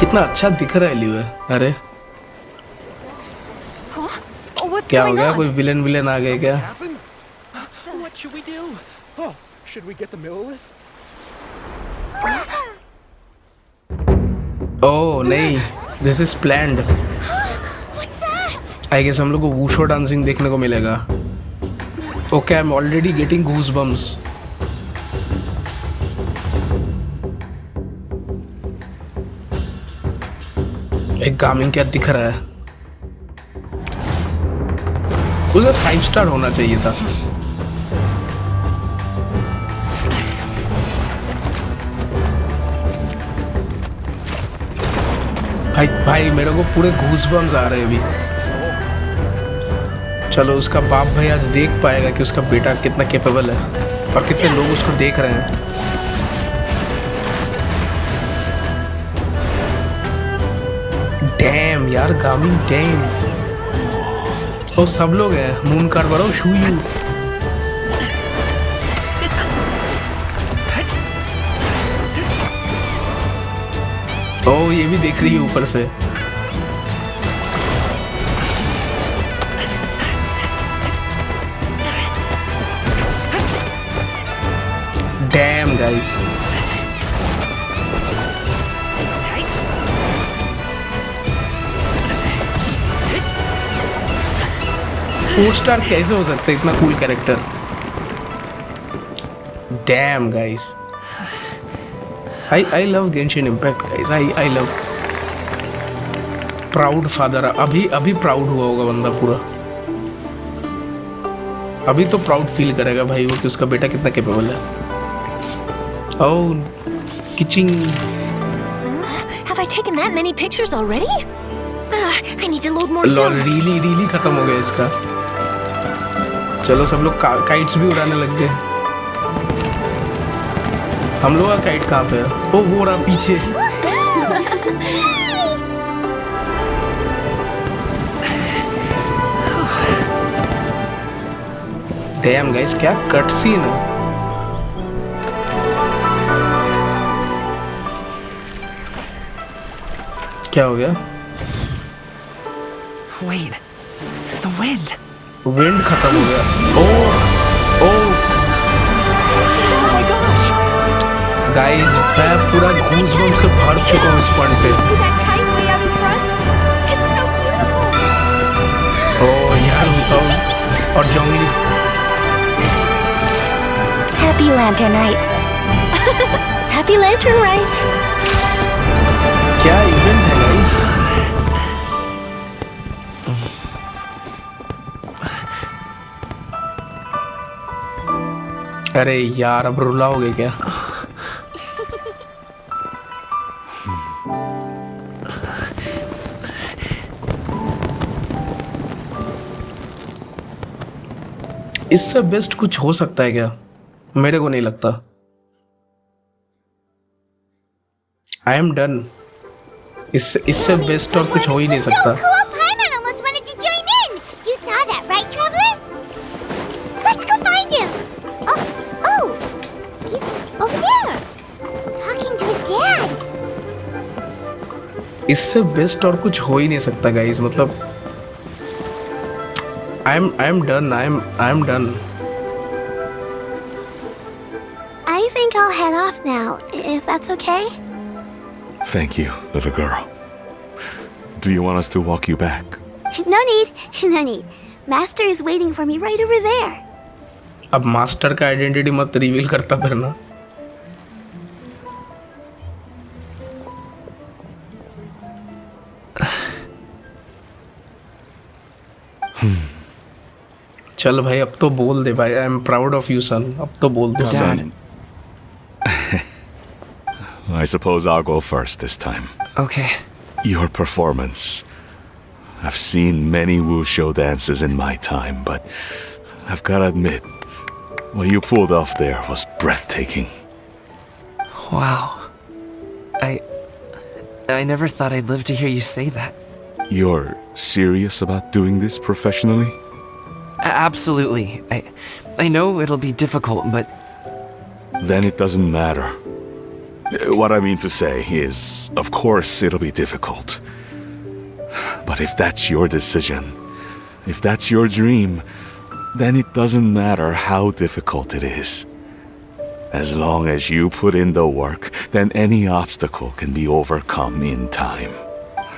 कितना अच्छा दिख रहा है लियो। अरे क्या हो गया, कोई विलेन आ गए क्या? What should we do? Oh, should we get the Millilith? Oh नहीं, this is planned. What's that? I guess हम लोग को वूशो डांसिंग देखने को मिलेगा। Okay, I am already getting goosebumps. एक गामिंग क्या दिख रहा है, उसे 5 स्टार होना चाहिए था। भाई भाई मेरे को पूरे गूज़बम्स आ रहे हैं अभी। चलो उसका बाप भाई आज देख पाएगा कि उसका बेटा कितना कैपेबल है और कितने लोग उसको देख रहे हैं। डैम यार, गामिंग डैम। ओ सब लोग हैं, मून कार्बरो शू यू। ओ ये भी देख रही है ऊपर से। डैम गाइस, 4 स्टार कैसे हो सकता है इतना cool character. Dam guys, I love Genshin Impact guys. I love proud father. अभी प्राउड हुआ होगा बंदा पूरा। अभी तो प्राउड फील करेगा भाई वो कि उसका बेटा कितना कैपेबल है। ओह किचिंग। Have I taken that many pictures already? I need to load more lol film. Reilly खत्म हो गया इसका। चलो सब लोग काइट्स भी उड़ाने लग गए। हम लोग का काइट कहाँ पे है? ओ वो रहा पीछे। डैम गाइस, क्या कट सीन है। क्या हो गया? Wait, the wind. विंड खत्म हो गया। ओ Oh my gosh! गाइस मैं पूरा गूज़बम्प से भर चुका हूँ इस पॉइंट पे। See that kite way out in front? It's so beautiful. ओ यार बताओ। और जोंगली। Happy Lantern Rite. Happy Lantern Rite. क्या इवेंट है गाइस? अरे यार अब रुलाओगे क्या? इससे बेस्ट कुछ हो सकता है क्या? मेरे को नहीं लगता. I am done. इससे बेस्ट और कुछ हो ही नहीं सकता. Cool, Paimon almost wanted to join in. You saw that, right, traveler? Let's go find him. Oh, he's over there, talking to his dad. इससे बेस्ट और कुछ हो ही नहीं सकता गाइस. मतलब I am done. I am done. I think I'll head off now, if that's okay. Thank you, little girl. Do you want us to walk you back? No need. Master is waiting for me right over there. अब master का identity मत reveal करता फिर ना. चल भाई अब तो बोल दे भाई. I am proud of you son. अब तो बोल दे. Son. I suppose I'll go first this time. Okay. Your performance. I've seen many wushou dances in my time, but I've gotta admit, what you pulled off there was breathtaking. Wow. I never thought I'd live to hear you say that. You're serious about doing this professionally? Absolutely. I know it'll be difficult, but... Then it doesn't matter. What I mean to say is, of course it'll be difficult. But if that's your decision, if that's your dream, then it doesn't matter how difficult it is. As long as you put in the work, then any obstacle can be overcome in time.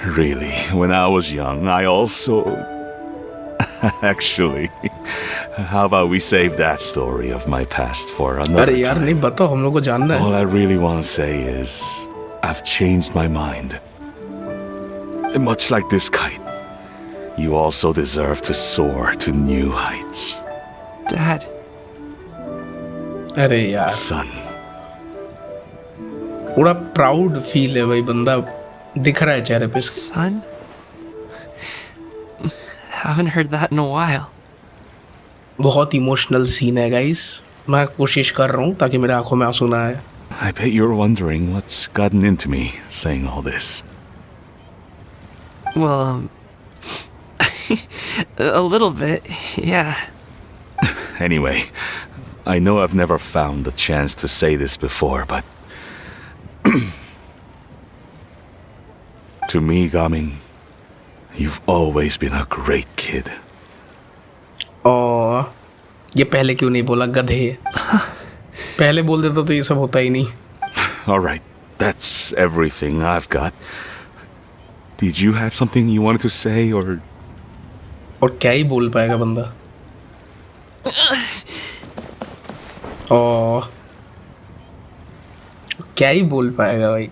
Really, when I was young, I also... Actually, how about we save that story of my past for another अरे यार time? नहीं बताओ, हम लोग को जानना है. All I really want to say is, I've changed my mind. Much like this kite, you also deserve to soar to new heights. Dad. अरे यार. Son. पूरा प्राउड फील है भाई. बंदा दिख रहा है चेहरे पे. Son? Haven't heard that in a while. बहुत इमोशनल सीन है गाइस. मैं कोशिश कर रहा हूँ ताकि मेरे आंखों में आंसू ना आए. I bet you're wondering what's gotten into me saying all this. Well, a little bit, yeah. Anyway, I know I've never found the chance to say this before, but... To me, Gaming, you've always been a great kid. और ये पहले क्यों नहीं बोला गधे? पहले बोल देता तो ये सब होता ही नहीं. Alright, that's everything I've got. Did you have something you wanted to say, or... और क्या ही बोल पाएगा बंदा. और क्या ही बोल पाएगा भाई.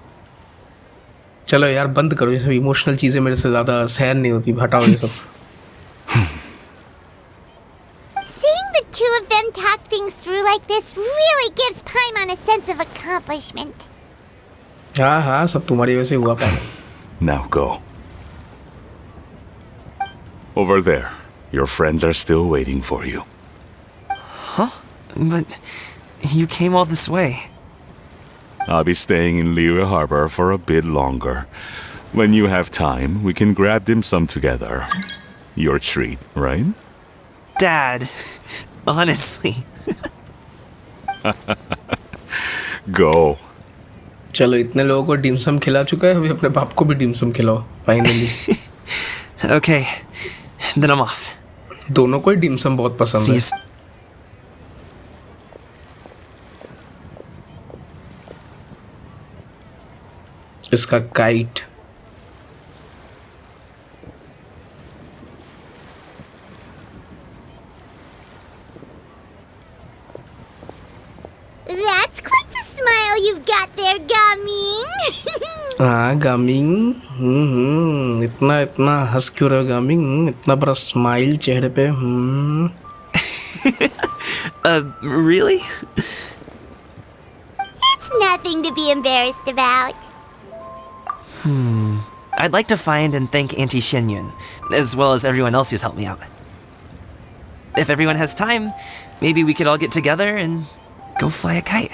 चलो यार बंद करो ये सब इमोशनल चीजें. मेरे से ज्यादा सहन नहीं होती. हटाओ ये सब. Seeing the two of them talk things through like this really gives Paimon a sense of accomplishment. हाँ हाँ सब तुम्हारी वजह से हुआ पाएगा. Now go. Over there. Your friends are still waiting for you. Huh? But you came all this way. I'll be staying in Liyue Harbor for a bit longer. When you have time, we can grab dim sum together. Your treat, right? Dad, honestly. Go. चलो इतने लोगों को dim sum खिला चुका है. अभी अपने बाप को भी डिमसम खिलाओ finally. Okay, then I'm off. दोनों को ही डिमसम बहुत पसंद है. इसका kite. That's quite the smile you've got there, Gaming. हाँ गामिंग. इतना इतना हंस क्यों रहा गामिंग? इतना बड़ा स्माइल चेहरे पे. Really? It's nothing to be embarrassed about. I'd like to find and thank Auntie Xinyun, as well as everyone else who's helped me out. If everyone has time, maybe we could all get together and go fly a kite.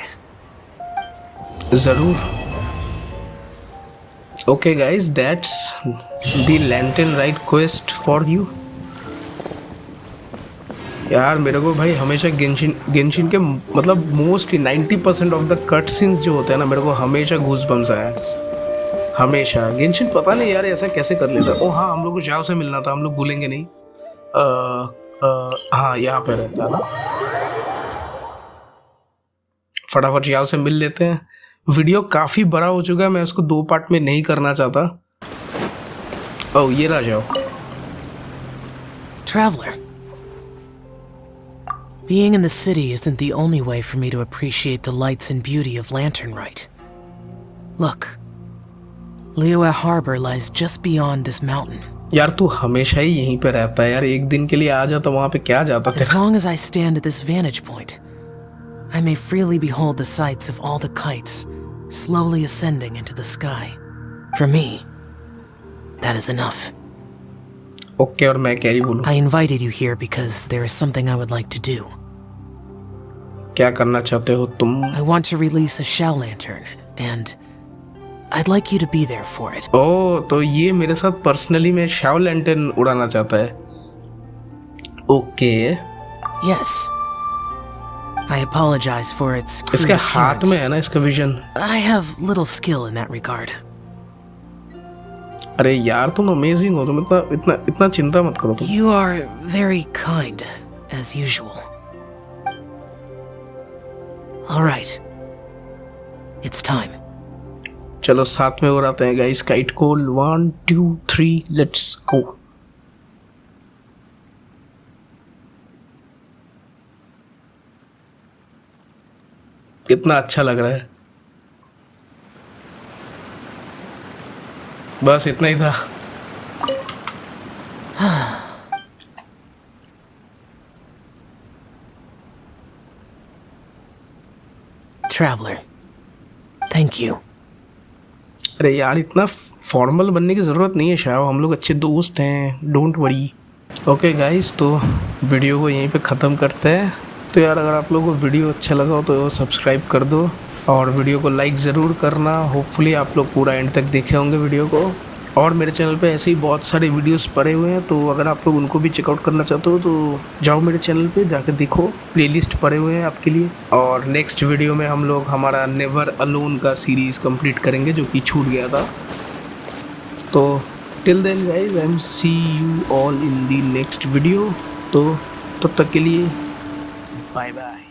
जरूर. Okay guys, that's the Lantern Rite quest for you. यार मेरे को भाई हमेशा Genshin के मतलब mostly 90% of the cut scenes जो होते हैं ना, मेरे को हमेशा गूज़बम्स आया हमेशा. गेंशिन पता नहीं यार ऐसा कैसे कर लेता. ओ हाँ, हम लोग को जाओ से मिलना था, हम लोग भूलेंगे नहीं. हाँ यहाँ पे रहता है ना, फटाफट जाओ से मिल लेते हैं. वीडियो काफ़ी बड़ा हो चुका है, मैं उसको 2 पार्ट में नहीं करना चाहता. ओ ये रहा जाओ. Traveler. Being in the city isn't the only way for me to appreciate the lights and beauty of Lantern Rite. Look, Liyue Harbor lies just beyond this mountain. यार तू हमेशा ही यहीं पे रहता है यार, एक दिन के लिए आ जा तो वहाँ पे क्या जाता था. As long as I stand at this vantage point, I may freely behold the sights of all the kites slowly ascending into the sky. For me, that is enough. Okay, और मैं क्या ही बोलूं. I invited you here because there is something I would like to do. क्या करना चाहते हो तुम? I want to release a shell lantern, and I'd like you to be there for it. ओह, तो ये मेरे साथ पर्सनली में शैव लैंटर्न उड़ाना चाहता है. Okay. Yes. I apologize for its crude इसके हाथ appearance. में है ना इसका vision. I have little skill in that regard. अरे यार तुम अमेजिंग हो, तुम इतना चिंता मत करो तुम. You are very kind, as usual. All right. It's time. चलो साथ में उड़ाते हैं गाइस काइट को. 1 2 3 लेट्स गो. कितना अच्छा लग रहा है. बस इतना ही था. Traveler, thank you. अरे यार इतना फॉर्मल बनने की ज़रूरत नहीं है शायद, हम लोग अच्छे दोस्त हैं, डोंट वरी. ओके गाइस, तो वीडियो को यहीं पे ख़त्म करते हैं. तो यार अगर आप लोगों को वीडियो अच्छा लगा हो तो सब्सक्राइब कर दो और वीडियो को लाइक ज़रूर करना. होपफुली आप लोग पूरा एंड तक देखे होंगे वीडियो को. और मेरे चैनल पे ऐसे ही बहुत सारे वीडियोस पड़े हुए हैं, तो अगर आप लोग उनको भी चेकआउट करना चाहते हो तो जाओ मेरे चैनल पे जाकर देखो, प्लेलिस्ट पड़े हुए हैं आपके लिए. और नेक्स्ट वीडियो में हम लोग हमारा नेवर अलोन का सीरीज़ कंप्लीट करेंगे जो कि छूट गया था. तो till then guys, I am see you all in the next video. तो तब तक के लिए बाय बाय.